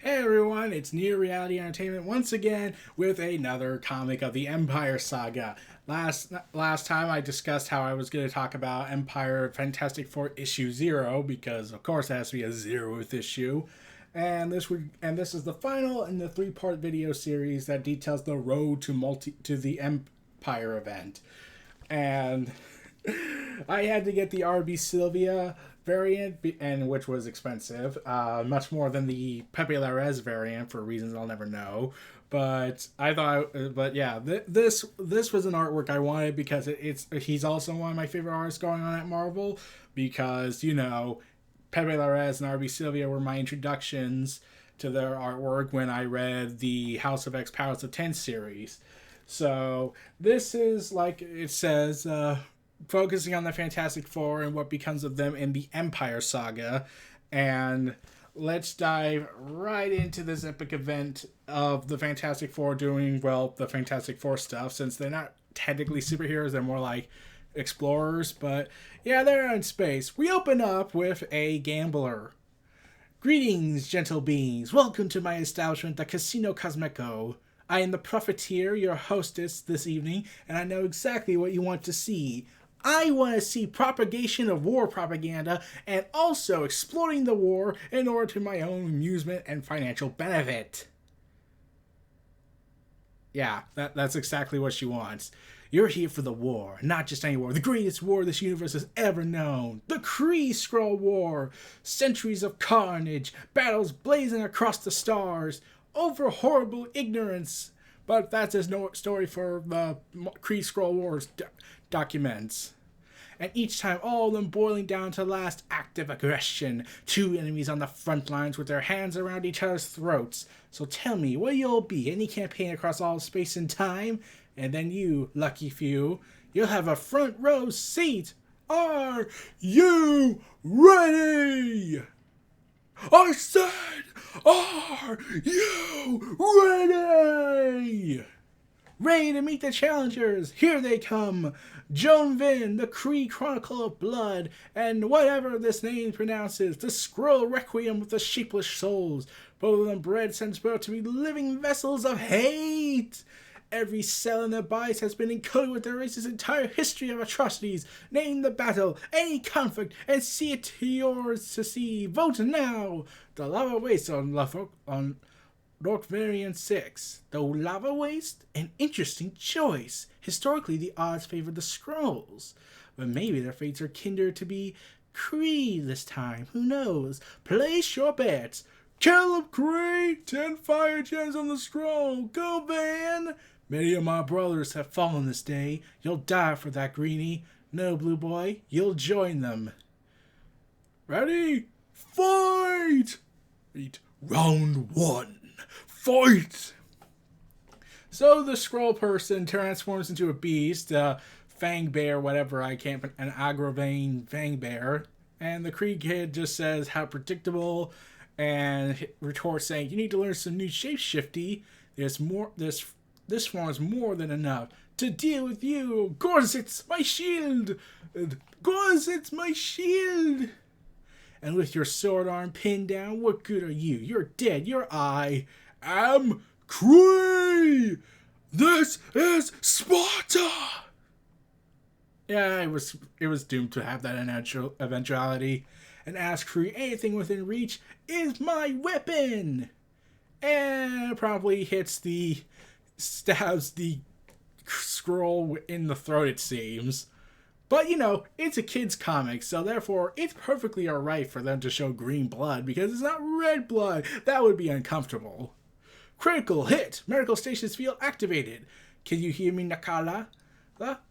Hey everyone, it's Near Reality Entertainment once again with another comic of the Empyre saga. Last time I discussed how I was going to talk about Empyre Fantastic Four issue 0 because of course it has to be a 0th issue. And this is the final in the 3-part video series that details the road to the Empyre event. And I had to get the RB Sylvia variant, and which was expensive, much more than the Pepe Larez variant for reasons I'll never know. But this was an artwork I wanted because he's also one of my favorite artists going on at Marvel, because Pepe Larez and RB Sylvia were my introductions to their artwork when I read the House of X Powers of 10 series. So this is, like it says, focusing on the Fantastic Four and what becomes of them in the Empyre saga. And let's dive right into this epic event of the Fantastic Four doing, well, the Fantastic Four stuff, since they're not technically superheroes, they're more like explorers. But yeah, they're in space. We open up with a gambler. Greetings, gentle beings. Welcome to my establishment, the Casino Cosmeco. I am the Profiteer, your hostess this evening, and I know exactly what you want to see. I want to see propagation of war propaganda and also exploiting the war in order to my own amusement and financial benefit. Yeah, that's exactly what she wants. You're here for the war, not just any war. The greatest war this universe has ever known. The Kree-Skrull War. Centuries of carnage, battles blazing across the stars, over horrible ignorance. But that's his story for the Kree-Skrull Wars documents. And each time, all of them boiling down to last active aggression. Two enemies on the front lines with their hands around each other's throats. So tell me, will you all be any campaign across all space and time? And then you, lucky few, you'll have a front row seat. Are you ready? I said, are you ready? Ready to meet the challengers. Here they come. Joan Vin, the Kree Chronicle of Blood, and whatever this name pronounces, the Skrull Requiem with the Shapeless Souls. Both of them bred since birth to be living vessels of hate. Every cell in their bodies has been encoded with their race's entire history of atrocities. Name the battle, any conflict, and see it to yours to see. Vote now. The lava waste on North Variant 6. The lava waste? An interesting choice. Historically, the odds favor the Skrulls. But maybe their fates are kinder to be Kree this time. Who knows? Place your bets. Kill them, Kree! 10 fire gems on the Skrull. Go, Van! Many of my brothers have fallen this day. You'll die for that, Greenie. No, Blue Boy, you'll join them. Ready? Fight! Round 1. Fight! So the Skrull person transforms into a beast, Fang Bear, whatever, an Agravane Fang Bear, and the Kree kid just says how predictable, and retorts saying, you need to learn some new shapeshifty. There's more. This form is more than enough to deal with you. Gorsit's my shield. Gorsit's my shield. And with your sword arm pinned down, what good are you? You're dead. I am Kree. This is Sparta. Yeah, it was doomed to have that eventuality. And ask Kree, anything within reach is my weapon. And probably stabs the Skrull in the throat, it seems. But, it's a kid's comic, so therefore it's perfectly alright for them to show green blood, because it's not red blood. That would be uncomfortable. Critical hit! Medical stations field activated. Can you hear me, Nakala?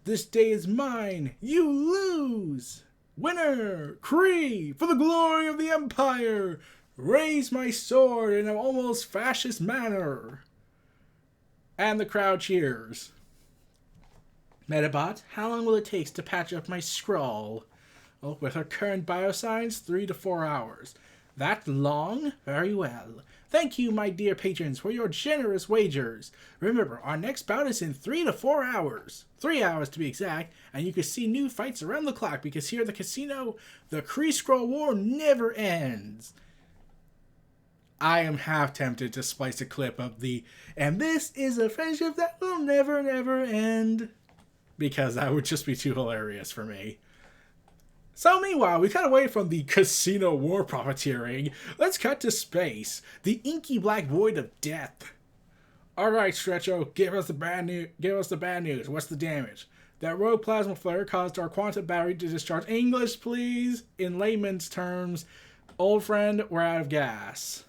This day is mine. You lose! Winner! Kree! For the glory of the Empire! Raise my sword in an almost fascist manner. And the crowd cheers. Metabot, how long will it take to patch up my Skrull? Well, with her current bioscience, 3 to 4 hours. That long? Very well. Thank you, my dear patrons, for your generous wagers. Remember, our next bout is in 3 to 4 hours. 3 hours to be exact, and you can see new fights around the clock, because here at the casino, the Kree-Skrull War never ends. I am half tempted to splice a clip of and this is a friendship that will never, never end. Because that would just be too hilarious for me. So meanwhile, we cut away from the casino war profiteering. Let's cut to space. The inky black void of death. Alright, Stretcho, give us the bad news. What's the damage? That rogue plasma flare caused our quantum battery to discharge. English, please. In layman's terms, old friend, we're out of gas.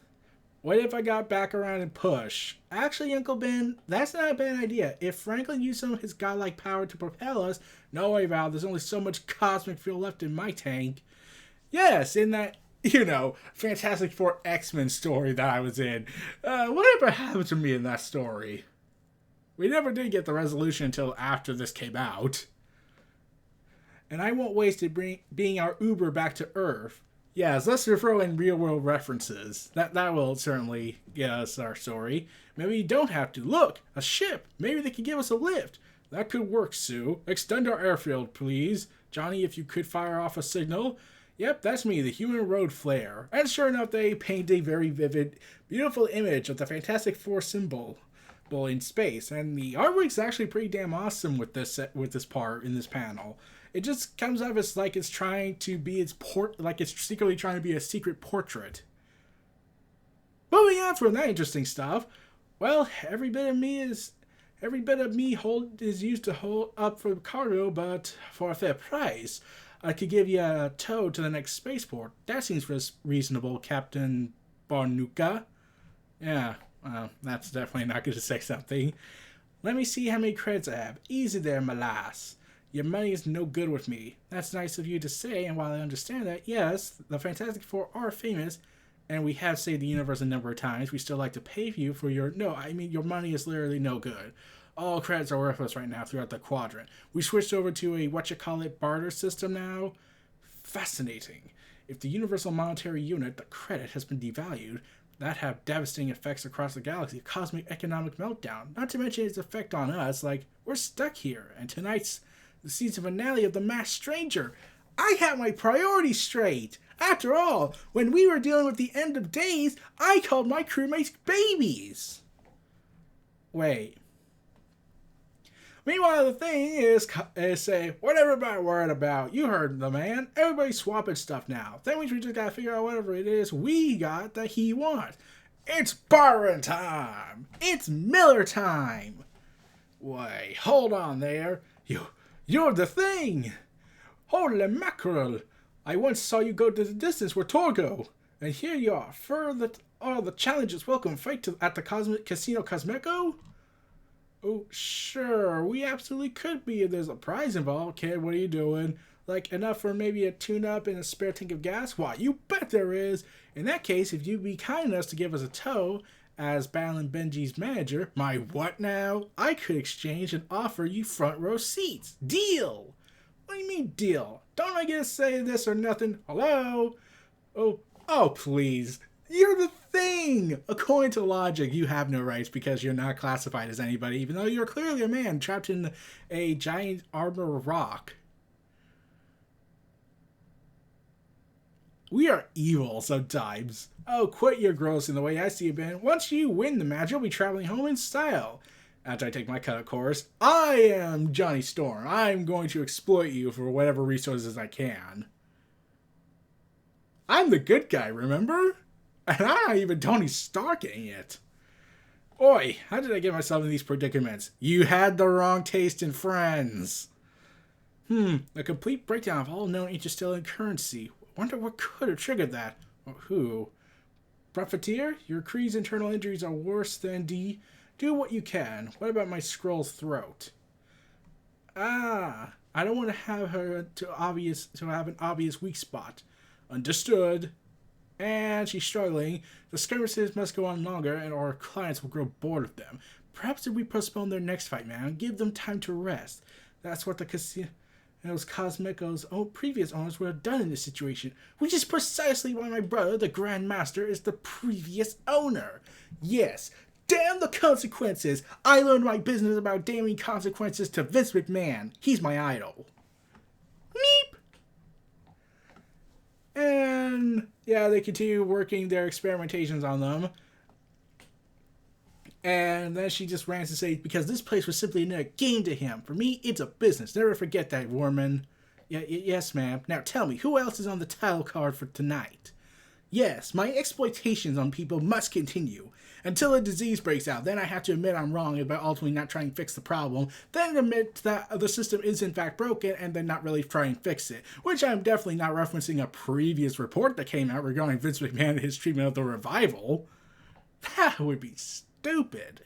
What if I got back around and push? Actually, Uncle Ben, that's not a bad idea. If Franklin used some of his godlike power to propel us, no way, Val, there's only so much cosmic fuel left in my tank. Yes, in that, Fantastic Four X-Men story that I was in. Whatever happened to me in that story? We never did get the resolution until after this came out. And I won't waste it being our Uber back to Earth. Yes, let's throw in real-world references. That will certainly get us our story. Maybe you don't have to. Look, a ship. Maybe they could give us a lift. That could work, Sue. Extend our airfield, please. Johnny, if you could fire off a signal. Yep, that's me, the human road flare. And sure enough, they paint a very vivid, beautiful image of the Fantastic Four symbol in space. And the artwork's actually pretty damn awesome with this part in this panel. It just comes off as like it's trying to be it's secretly trying to be a secret portrait. Moving on from that interesting stuff, well, every bit of me is used to hold up for cargo, but for a fair price, I could give you a tow to the next spaceport. That seems reasonable, Captain Barnuka. Yeah, that's definitely not going to say something. Let me see how many credits I have. Easy there, my lass. Your money is no good with me. That's nice of you to say, and while I understand that, yes, the Fantastic Four are famous, and we have saved the universe a number of times, we still like to pay you for your money is literally no good. All credits are worthless right now throughout the quadrant. We switched over to a barter system now. Fascinating. If the Universal Monetary Unit, the credit, has been devalued, that have devastating effects across the galaxy, a cosmic economic meltdown. Not to mention its effect on us, we're stuck here, and tonight's the season finale of The Masked Stranger. I have my priorities straight. After all, when we were dealing with the end of days, I called my crewmates babies. Wait. Meanwhile, the thing is say, whatever about worried about. You heard the man. Everybody's swapping stuff now. That means we just gotta figure out whatever it is we got that he wants. It's borrowing time. It's Miller time. Wait, hold on there. You're the thing! Holy mackerel! I once saw you go to the distance with Torgo, and here you are, for all the challenges. Welcome, fight at the Casino Cosmeco? Oh, sure, we absolutely could be if there's a prize involved. Kid, what are you doing? Enough for maybe a tune-up and a spare tank of gas? Why, you bet there is! In that case, if you'd be kind enough to give us a tow, as Battling Benji's manager, my what now? I could exchange and offer you front row seats. Deal! What do you mean deal? Don't I get to say this or nothing? Hello? Oh, please. You're the thing! According to logic, you have no rights because you're not classified as anybody, even though you're clearly a man trapped in a giant armor rock. We are evil sometimes. Oh, quit your grossing the way I see it, Ben. Once you win the match, you'll be traveling home in style. After I take my cut, of course. I am Johnny Storm. I'm going to exploit you for whatever resources I can. I'm the good guy, remember? And I'm not even Tony Starking it. Oi, how did I get myself in these predicaments? You had the wrong taste in friends. A complete breakdown of all known interstellar currency. Wonder what could have triggered that. Or who? Profiteer, your Kree's internal injuries are worse than D. Do what you can. What about my Skrull's throat? I don't want to have her have an obvious weak spot. Understood. And she's struggling. The skirmishes must go on longer, and our clients will grow bored of them. Perhaps if we postpone their next fight, man, give them time to rest. That's what the casino. And those Cosmeco's previous owners would have done in this situation, which is precisely why my brother, the Grand Master, is the previous owner. Yes, damn the consequences! I learned my business about damning consequences to Vince McMahon. He's my idol. Meep! And yeah, they continue working their experimentations on them. And then she just rants to say, because this place was simply another game to him. For me, it's a business. Never forget that, woman. Yes, ma'am. Now tell me, who else is on the title card for tonight? Yes, my exploitations on people must continue. Until a disease breaks out, then I have to admit I'm wrong about ultimately not trying to fix the problem, then admit that the system is in fact broken, and then not really try and fix it. Which I'm definitely not referencing a previous report that came out regarding Vince McMahon and his treatment of the Revival. That would be stupid.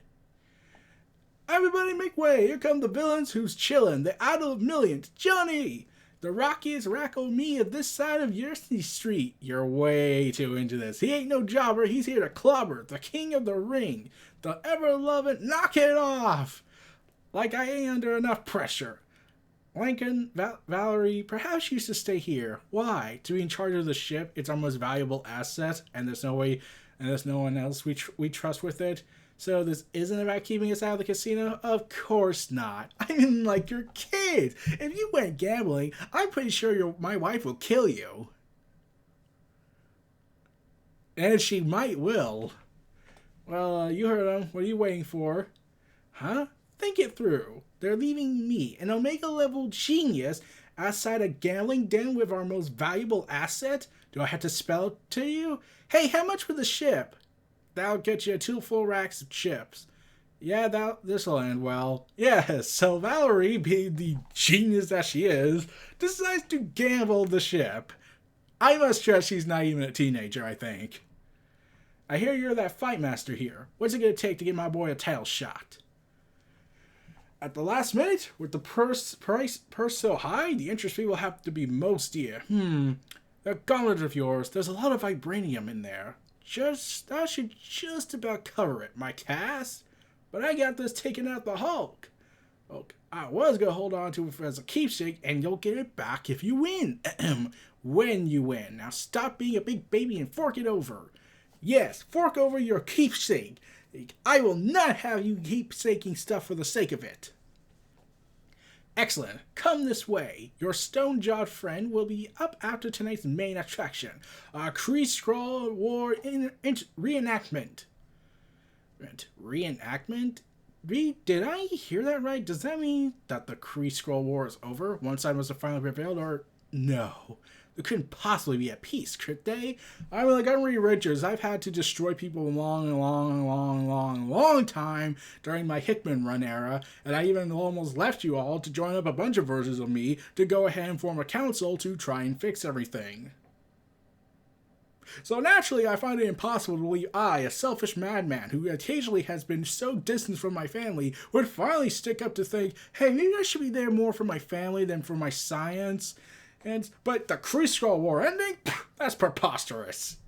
Everybody make way, here come the villains who's chillin', the idol of millions, Johnny! The rockiest Racco me of this side of Yersey Street. You're way too into this. He ain't no jobber, he's here to clobber, the king of the ring, the ever-loving knock it off! Like I ain't under enough pressure. Lincoln, Valerie, perhaps you should stay here. Why? To be in charge of the ship, it's our most valuable asset, and there's no one else we trust with it. So this isn't about keeping us out of the casino? Of course not. I mean, like, you're kids. If you went gambling, I'm pretty sure my wife will kill you. And she will. Well, you heard them. What are you waiting for? Huh? Think it through. They're leaving me, an Omega-level genius, outside a gambling den with our most valuable asset? Do I have to spell it to you? Hey, how much for the ship? That'll get you 2 full racks of chips. Yeah, this'll end well. Yes, so Valerie, being the genius that she is, decides to gamble the ship. I must stress she's not even a teenager, I think. I hear you're that fight master here. What's it gonna take to get my boy a title shot? At the last minute, with the purse so high, the interest fee will have to be most dear. That gauntlet of yours, there's a lot of vibranium in there. That should just about cover it, my Cass. But I got this taken out the Hulk. Okay, I was gonna hold on to it as a keepsake, and you'll get it back if you win. When you win. Now stop being a big baby and fork it over. Yes, fork over your keepsake. I will not have you keepsaking stuff for the sake of it. Excellent. Come this way. Your stone-jawed friend will be up after tonight's main attraction, a Kree-Skrull War reenactment. Reenactment? Did I hear that right? Does that mean that the Kree-Skrull War is over? One side must have finally prevailed, or no? There couldn't possibly be a peace, could they? I mean, like, I'm Reed Richards. I've had to destroy people a long time during my Hickman run era, and I even almost left you all to join up a bunch of versions of me to go ahead and form a council to try and fix everything. So naturally, I find it impossible to believe I, a selfish madman who occasionally has been so distant from my family, would finally stick up to think, hey, maybe I should be there more for my family than for my science. But the Kree-Skrull War ending? That's preposterous.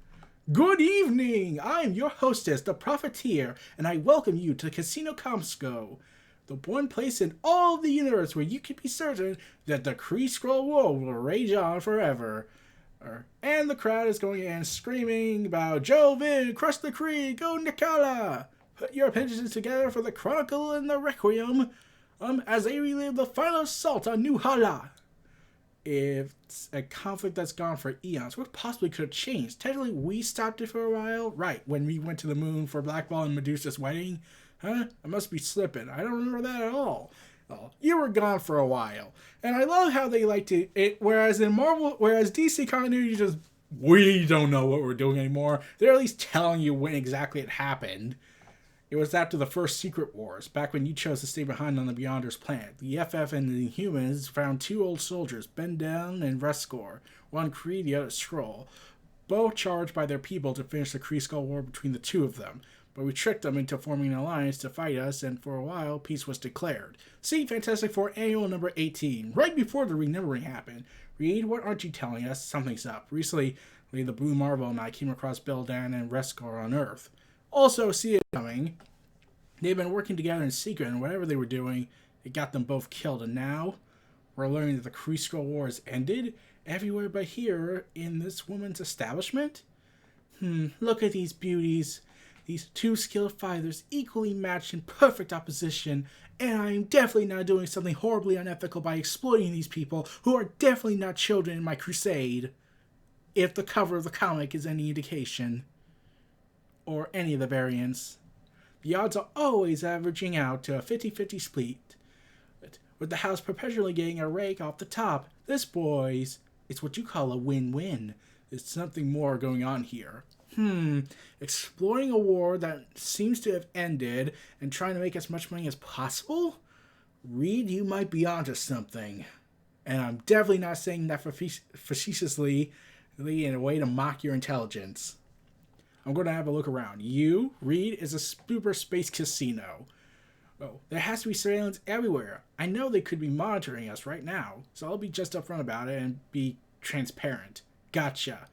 Good evening! I'm your hostess, the Profiteer, and I welcome you to Casino Comsco, the one place in all of the universe where you can be certain that the Kree-Skrull War will rage on forever. And the crowd is going in screaming about Joe Vin, crush the Kree, go Nikala! Put your pensions together for the Chronicle and the Requiem, as they relive the final assault on New Hala. It's a conflict that's gone for eons. What possibly could have changed? Technically, we stopped it for a while. Right, when we went to the moon for Black Ball and Medusa's wedding. Huh? I must be slipping. I don't remember that at all. Oh, you were gone for a while. And I love how they like to... Whereas DC continuity just... We don't know what we're doing anymore. They're at least telling you when exactly it happened. It was after the first Secret Wars, back when you chose to stay behind on the Beyonders planet. The FF and the Humans found 2 old soldiers, Ben Down and Rescore, one Kree, the other Skrull, both charged by their people to finish the Kree-Skrull War between the 2 of them. But we tricked them into forming an alliance to fight us, and for a while, peace was declared. See Fantastic Four Annual number 18, right before the renumbering happened. Reed, what aren't you telling us? Something's up. Recently, the Blue Marvel and I came across Bill Dan and Rescore on Earth. Also, see it coming. They've been working together in secret, and whatever they were doing, it got them both killed. And now, we're learning that the Kree-Skrull War has ended everywhere but here in this woman's establishment. Look at these beauties. These 2 skilled fighters, equally matched in perfect opposition, and I am definitely not doing something horribly unethical by exploiting these people who are definitely not children in my crusade. if the cover of the comic is any indication, or any of the variants. The odds are always averaging out to a 50-50 split, with the house perpetually getting a rake off the top. This, boys, is what you call a win-win. There's something more going on here. Exploring a war that seems to have ended and trying to make as much money as possible? Reed, you might be onto something. And I'm definitely not saying that facetiously in a way to mock your intelligence. I'm going to have a look around. You, Reed, is a super space casino. Oh, there has to be surveillance everywhere. I know they could be monitoring us right now, so I'll be just upfront about it and be transparent. Gotcha.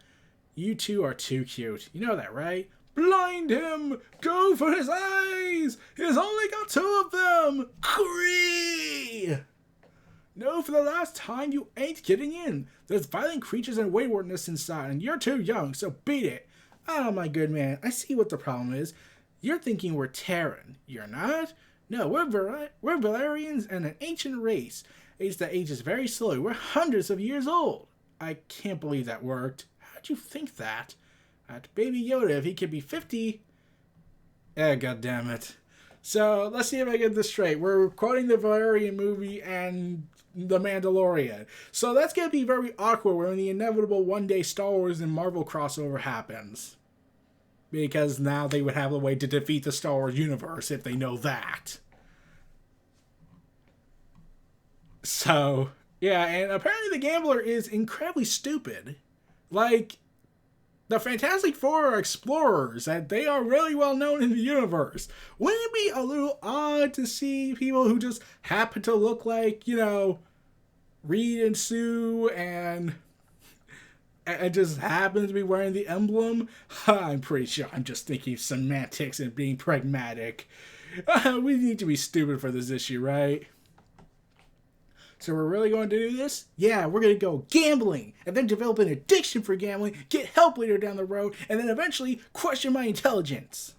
You two are too cute. You know that, right? Blind him! Go for his eyes! He's only got 2 of them! Kree! No, for the last time, you ain't getting in. There's violent creatures and waywardness inside, and you're too young, so beat it. Oh, my good man, I see what the problem is. You're thinking we're Terran. You're not? No, we're Valerians and an ancient race. Age that ages very slowly. We're hundreds of years old. I can't believe that worked. How'd you think that? At Baby Yoda, if he could be 50... God damn it. So, let's see if I get this straight. We're quoting the Valerian movie and The Mandalorian. So that's going to be very awkward when the inevitable one-day Star Wars and Marvel crossover happens. Because now they would have a way to defeat the Star Wars universe if they know that. So, yeah, and apparently the Gambler is incredibly stupid. Like, the Fantastic Four are explorers, and they are really well known in the universe. Wouldn't it be a little odd to see people who just happen to look like, you know, Reed and Sue and just happen to be wearing the emblem? I'm pretty sure I'm just thinking semantics and being pragmatic. We need to be stupid for this issue, right? So we're really going to do this? Yeah, we're going to go gambling, and then develop an addiction for gambling, get help later down the road, and then eventually question my intelligence.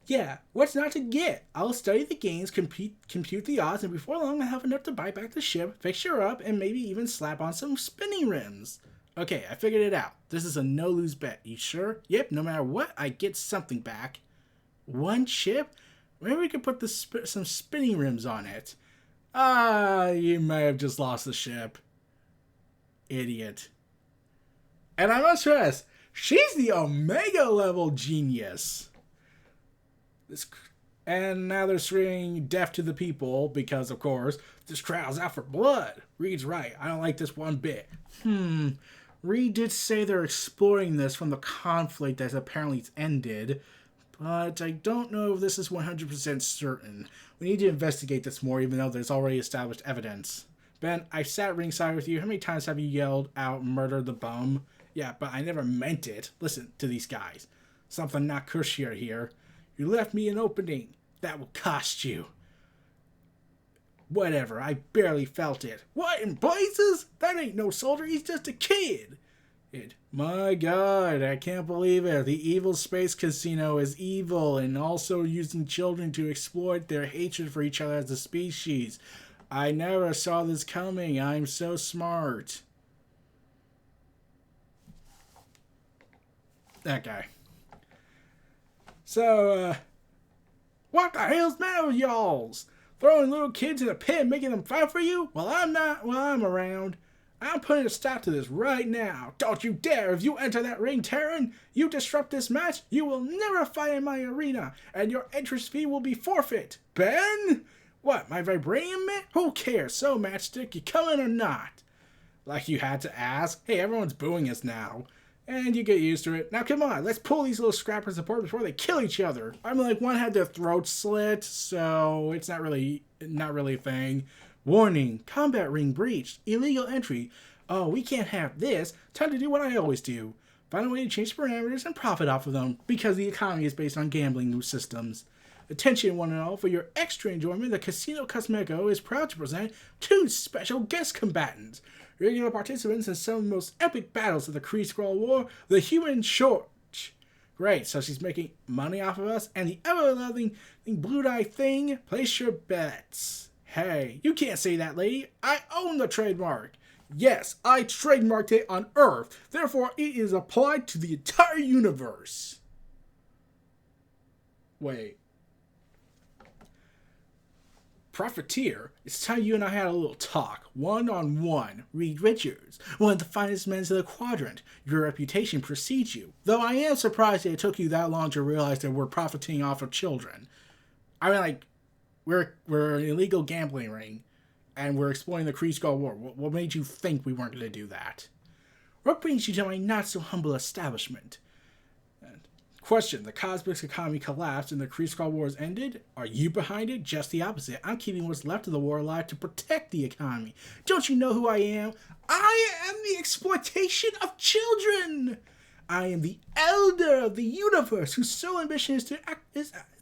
Yeah, what's not to get? I'll study the games, compute the odds, and before long I'll have enough to buy back the ship, fix her up, and maybe even slap on some spinning rims. Okay, I figured it out. This is a no-lose bet. You sure? Yep, no matter what, I get something back. One chip? Maybe we could put some spinning rims on it. You may have just lost the ship. Idiot. And I must stress, she's the Omega level genius. And now they're screaming death to the people because, of course, this crowd's out for blood. Reed's right. I don't like this one bit. Reed did say they're exploring this from the conflict that apparently ended, but I don't know if this is 100% certain. We need to investigate this more, even though there's already established evidence. Ben, I sat ringside with you. How many times have you yelled out, "Murder the bum"? Yeah, but I never meant it. Listen to these guys. Something not kosher here. You left me an opening. That will cost you. Whatever, I barely felt it. What in blazes? That ain't no soldier, he's just a kid. My God, I can't believe it. The evil space casino is evil and also using children to exploit their hatred for each other as a species. I never saw this coming. I'm so smart. That guy. So, what the hell's the matter with y'alls? Throwing little kids in a pit and making them fight for you? Well, I'm not while I'm around. I'm putting a stop to this right now. Don't you dare. If you enter that ring, Terran, you disrupt this match, you will never fight in my arena, and your entrance fee will be forfeit. Ben? What, my vibranium mitt? Who cares? So, Matchstick, you coming or not? Like you had to ask. Hey, everyone's booing us now. And you get used to it. Now come on, let's pull these little scrappers apart before they kill each other. I mean, like, one had their throat slit, so it's not really a thing. Warning, combat ring breached, illegal entry. Oh, we can't have this. Time to do what I always do. Find a way to change parameters and profit off of them, because the economy is based on gambling systems. Attention, one and all, for your extra enjoyment, the Casino Cosmeco is proud to present 2 special guest combatants. Regular participants in some of the most epic battles of the Kree-Skrull War, the Human Shortage. Great, so she's making money off of us, and the ever-loving blue-eye thing, place your bets. Hey, you can't say that, lady. I own the trademark. Yes, I trademarked it on Earth. Therefore, it is applied to the entire universe. Wait. Profiteer, it's time you and I had a little talk, one-on-one. Reed Richards, one of the finest men in the quadrant. Your reputation precedes you, though I am surprised that it took you that long to realize that we're profiting off of children. I mean, like, we're an illegal gambling ring, and we're exploiting the Kree-Skrull War. What made you think we weren't going to do that? What brings you to my not-so-humble establishment? Question, the cosmic economy collapsed and the Kree-Skrull Wars ended? Are you behind it? Just the opposite. I'm keeping what's left of the war alive to protect the economy. Don't you know who I am? I am the exploitation of children! I am the elder of the universe whose sole ambition is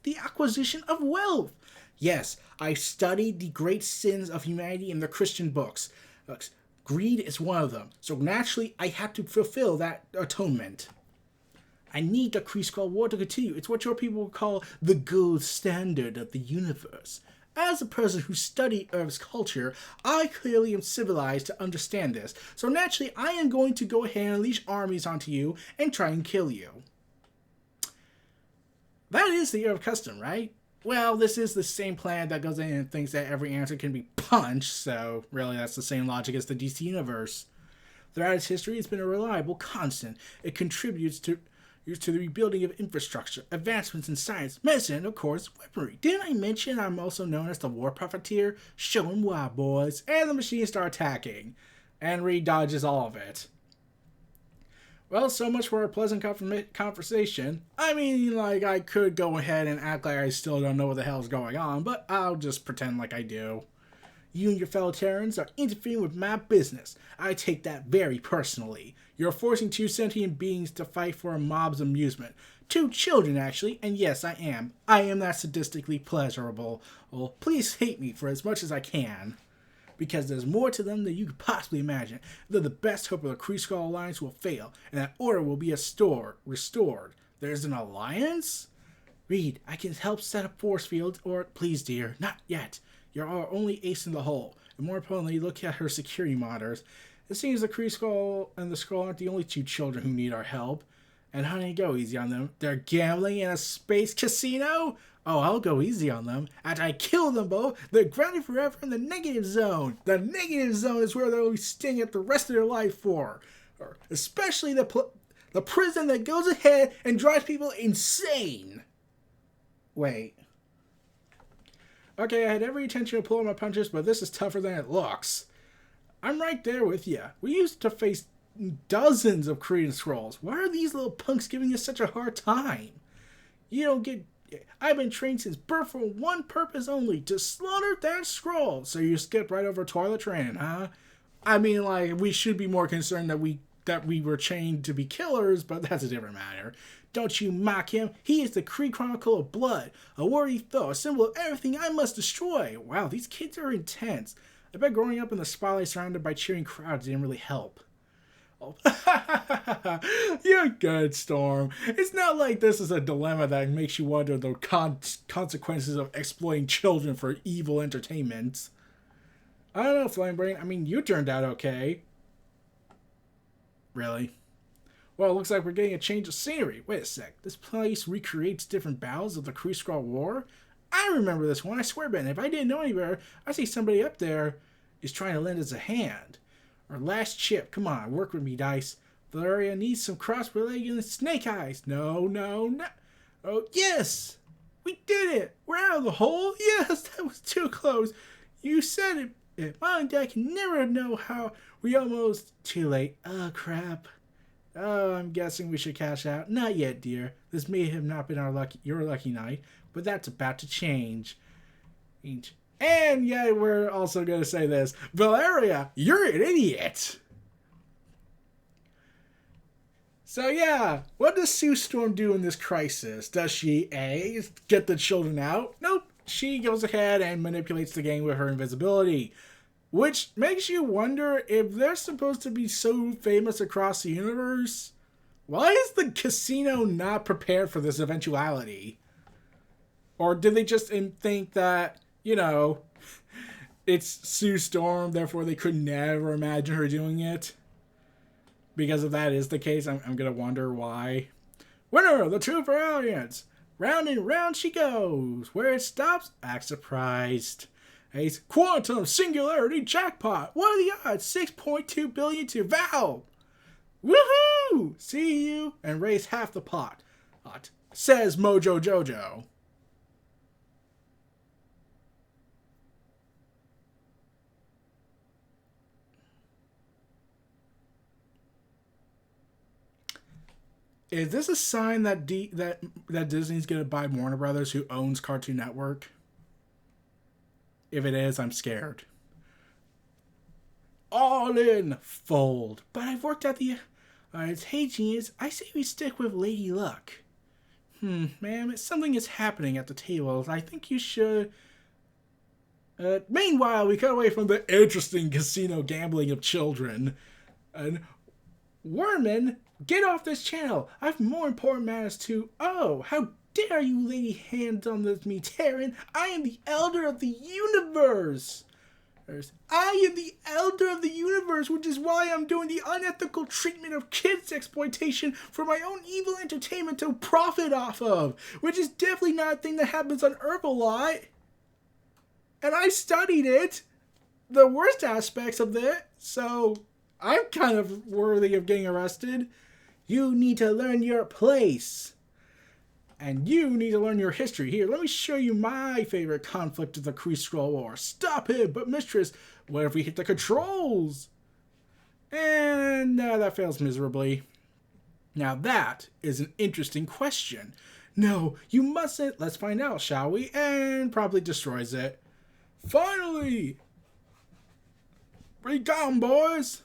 the acquisition of wealth. Yes, I studied the great sins of humanity in the Christian books. Greed is one of them, so naturally I had to fulfill that atonement. I need the Kree-Skrull War to continue. It's what your people would call the gold standard of the universe. As a person who studied Earth's culture, I clearly am civilized to understand this. So naturally, I am going to go ahead and unleash armies onto you and try and kill you. That is the Earth custom, right? Well, this is the same planet that goes in and thinks that every answer can be punched, so really that's the same logic as the DC universe. Throughout its history, it's been a reliable constant. It contributes to the rebuilding of infrastructure, advancements in science, medicine, and of course, weaponry. Didn't I mention I'm also known as the War Profiteer? Show 'em why, boys. And the machines start attacking. NRE dodges all of it. Well, so much for a pleasant conversation. I mean, like, I could go ahead and act like I still don't know what the hell's going on, but I'll just pretend like I do. You and your fellow Terrans are interfering with my business. I take that very personally. You're forcing two sentient beings to fight for a mob's amusement. Two children, actually, and yes, I am. I am that sadistically pleasurable. Well, please hate me for as much as I can. Because there's more to them than you could possibly imagine. Though the best hope of the Kree-Skrull Alliance will fail, and that order will be restored. There's an alliance? Reed, I can help set up force fields, or please, dear, not yet. You're our only ace in the hole. And more importantly, look at her security monitors. It seems the Kree-Skrull and the Skrull aren't the only two children who need our help. And honey, go easy on them. They're gambling in a space casino? Oh, I'll go easy on them. After I kill them both, they're grounded forever in the negative zone. The negative zone is where they'll be staying at the rest of their life for. Especially the prison that goes ahead and drives people insane. Wait. Okay, I had every intention of pulling my punches, but this is tougher than it looks. I'm right there with you. We used to face dozens of Kree-Skrulls. Why are these little punks giving us such a hard time? You don't get... I've been trained since birth for one purpose only, to slaughter that Skrull. So you skip right over toilet training, huh? I mean, like, we should be more concerned that we were trained to be killers, but that's a different matter. Don't you mock him. He is the Kree Chronicle of Blood, a worthy foe, a symbol of everything I must destroy. Wow, these kids are intense. I bet growing up in the spotlight surrounded by cheering crowds didn't really help. Oh. You're good, Storm. It's not like this is a dilemma that makes you wonder the consequences of exploiting children for evil entertainment. I don't know, Flamebrain. I mean, you turned out okay. Really? Well, it looks like we're getting a change of scenery. Wait a sec. This place recreates different battles of the Kree-Skrull War? I remember this one, I swear, Ben. If I didn't know any better, I see somebody up there is trying to lend us a hand. Our last chip. Come on, work with me, Dice. Valeria needs some cross-relating and snake eyes. No. Oh, yes! We did it! We're out of the hole? Yes, that was too close. You said it. Mom and Dad can never know how we almost... Too late. Oh, crap. Oh, I'm guessing we should cash out. Not yet, dear. This may have not been your lucky night, but that's about to change. And yeah, we're also going to say this. Valeria, you're an idiot. So yeah, what does Sue Storm do in this crisis? Does she, A, get the children out? Nope. She goes ahead and manipulates the gang with her invisibility. Which makes you wonder if they're supposed to be so famous across the universe. Why is the casino not prepared for this eventuality? Or did they just think that, you know, It's Sue Storm, therefore they could never imagine her doing it. Because if that is the case, I'm going to wonder why. Winner, the two for aliens. Round and round she goes. Where it stops, act surprised. Ace, quantum singularity jackpot. What are the odds? 6.2 billion to Val. Woohoo! See you and raise half the pot. Says Mojo Jojo. Is this a sign that that Disney's gonna buy Warner Brothers, who owns Cartoon Network? If it is, I'm scared. All in, fold. But I've worked out the. Hey genius, I say we stick with Lady Luck. Ma'am, something is happening at the table. I think you should. Meanwhile, we cut away from the interesting casino gambling of children. And Worman, get off this channel. I have more important matters to. Oh, how dare you lay hands on this me, Terran? I am the elder of the universe. I am the elder of the universe, which is why I'm doing the unethical treatment of kids exploitation for my own evil entertainment to profit off of, which is definitely not a thing that happens on Earth a lot. And I studied it, the worst aspects of it, so I'm kind of worthy of getting arrested. You need to learn your place. And you need to learn your history. Here, let me show you my favorite conflict of the Kree-Skrull War. Stop him, but mistress, what if we hit the controls? And that fails miserably. Now that is an interesting question. No, you mustn't. Let's find out, shall we? And probably destroys it. Finally! Recon, boys!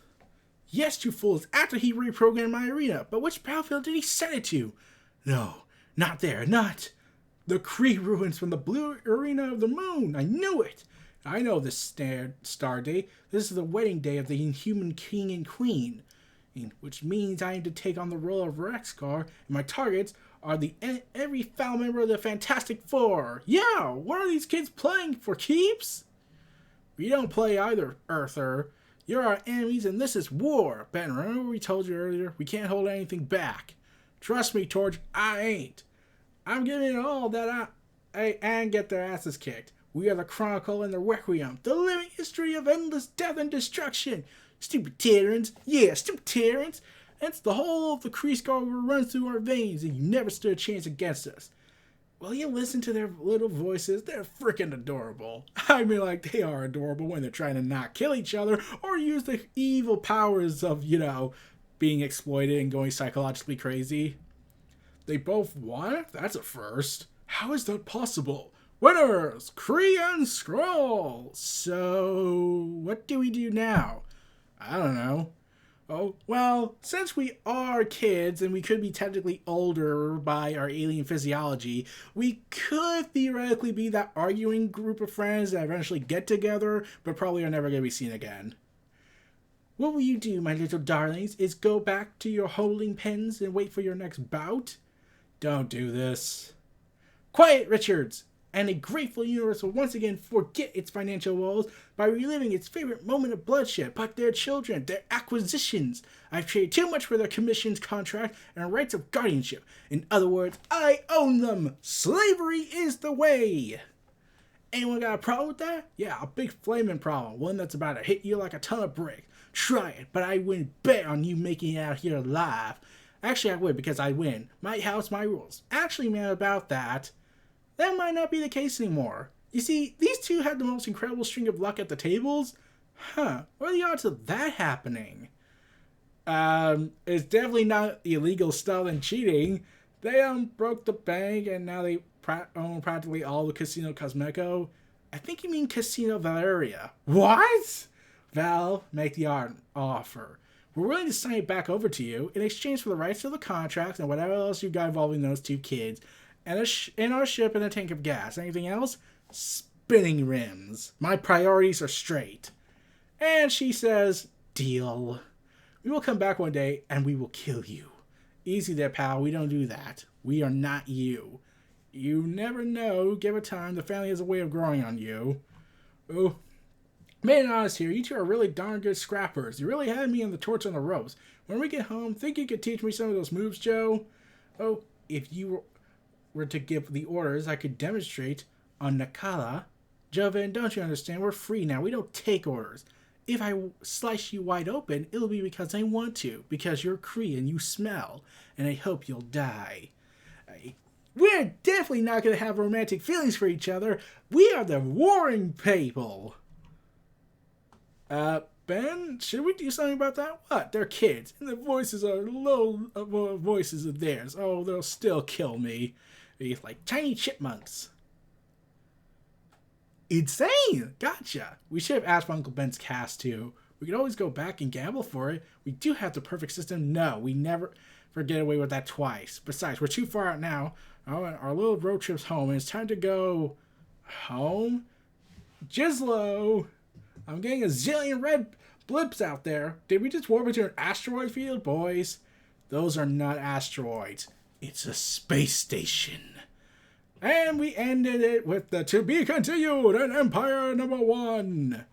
Yes, you fools, after he reprogrammed my arena. But which battlefield did he send it to? No. Not there, not. The Kree ruins from the blue arena of the moon. I knew it. I know this star day. This is the wedding day of the inhuman king and queen. Which means I am to take on the role of Rexcar, and my targets are every foul member of the Fantastic Four. Yeah, what are these kids playing for keeps? We don't play either, Earther. You're our enemies and this is war. Ben, remember we told you earlier? We can't hold anything back. Trust me, Torch, I ain't. I'm giving it all that and get their asses kicked. We are the Chronicle and the Requiem, the living history of endless death and destruction. Stupid Terrans, yeah, stupid Terrans. That's the whole of the Kree-Skrull runs through our veins, and you never stood a chance against us. Well, you listen to their little voices, they're freaking adorable. I mean, like, they are adorable when they're trying to not kill each other or use the evil powers of, being exploited and going psychologically crazy. They both won? That's a first. How is that possible? Winners! Kree and Skrull! So, what do we do now? I don't know. Oh, well, since we are kids and we could be technically older by our alien physiology, we could theoretically be that arguing group of friends that eventually get together, but probably are never going to be seen again. What will you do, my little darlings, is go back to your holding pens and wait for your next bout? Don't do this. Quiet, Richards! And a grateful universe will once again forget its financial woes by reliving its favorite moment of bloodshed, but their children, their acquisitions. I've traded too much for their commissions contract and rights of guardianship. In other words, I own them! Slavery is the way! Anyone got a problem with that? Yeah, a big flaming problem. One that's about to hit you like a ton of bricks. Try it, but I wouldn't bet on you making it out here alive. Actually, I would, because I win. My house, my rules. Actually, man, about that might not be the case anymore. You see, these two had the most incredible string of luck at the tables. What are the odds of that happening? It's definitely not illegal stuff and cheating. They broke the bank and now they own practically all the Casino Cosmeco. I think you mean Casino Valeria. What? Val, make the offer. We're willing to sign it back over to you in exchange for the rights to the contracts and whatever else you got involving those two kids, and our ship and a tank of gas. Anything else? Spinning rims. My priorities are straight. And she says, deal. We will come back one day and we will kill you. Easy there, pal. We don't do that. We are not you. You never know. Give it time. The family has a way of growing on you. Oh. Being honest here, you two are really darn good scrappers. You really had me on the torch on the ropes. When we get home, think you could teach me some of those moves, Joe? Oh, if you were to give the orders, I could demonstrate on Nakala. Joven, don't you understand? We're free now. We don't take orders. If I slice you wide open, it'll be because I want to. Because you're Kree and you smell. And I hope you'll die. We're definitely not going to have romantic feelings for each other. We are the warring people. Ben, should we do something about that? What? They're kids, and the voices are low voices of theirs. Oh, they'll still kill me. They're like tiny chipmunks. Insane! Gotcha. We should have asked for Uncle Ben's cast, too. We could always go back and gamble for it. We do have the perfect system. No, we never get away with that twice. Besides, we're too far out now. Oh, and our little road trip's home, and it's time to go home. Jizlo! I'm getting a zillion red blips out there. Did we just warp into an asteroid field, boys? Those are not asteroids. It's a space station. And we ended it with the to be continued in Empyre #1.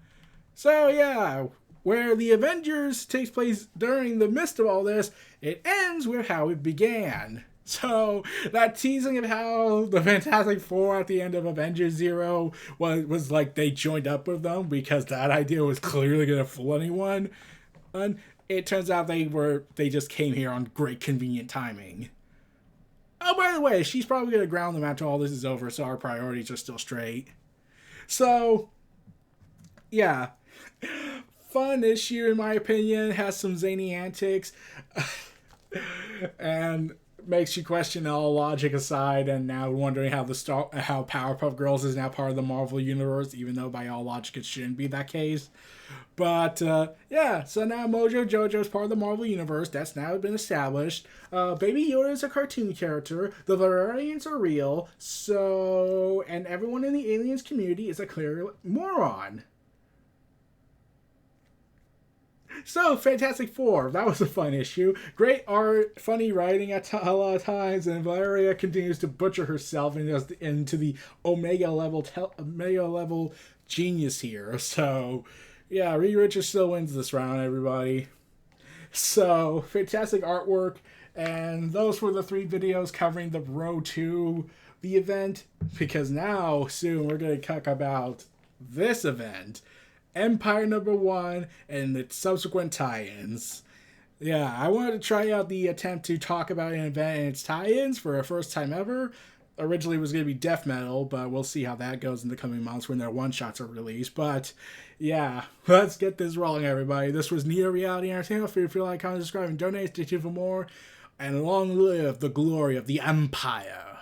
So yeah, where the Avengers takes place during the midst of all this, it ends with how it began. So that teasing of how the Fantastic Four at the end of Avengers 0 was like they joined up with them because that idea was clearly going to fool anyone. And it turns out they just came here on great convenient timing. Oh, by the way, she's probably going to ground them after all this is over, so our priorities are still straight. So, yeah. Fun issue, in my opinion. Has some zany antics. And makes you question all logic aside, and now wondering how how Powerpuff Girls is now part of the Marvel Universe, even though by all logic it shouldn't be that case. But, yeah, so now Mojo Jojo is part of the Marvel Universe. That's now been established. Baby Yoda is a cartoon character. The Valerians are real. So, and everyone in the aliens community is a clear moron. So, Fantastic Four, that was a fun issue. Great art, funny writing at a lot of times, and Valeria continues to butcher herself into the Omega level genius here. So, yeah, Reed Richards still wins this round, everybody. So, fantastic artwork, and those were the 3 videos covering the road to the event, because now, soon, we're going to talk about this event, Empyre #1, and its subsequent tie-ins. Yeah, I wanted to try out the attempt to talk about an event and its tie-ins for a first time ever. Originally it was going to be death metal, but we'll see how that goes in the coming months when their one-shots are released. But, yeah, let's get this rolling, everybody. This was Neo Reality Entertainment. Feel free to like, comment, subscribe, and donate. Stay tuned for more. And long live the glory of the Empyre.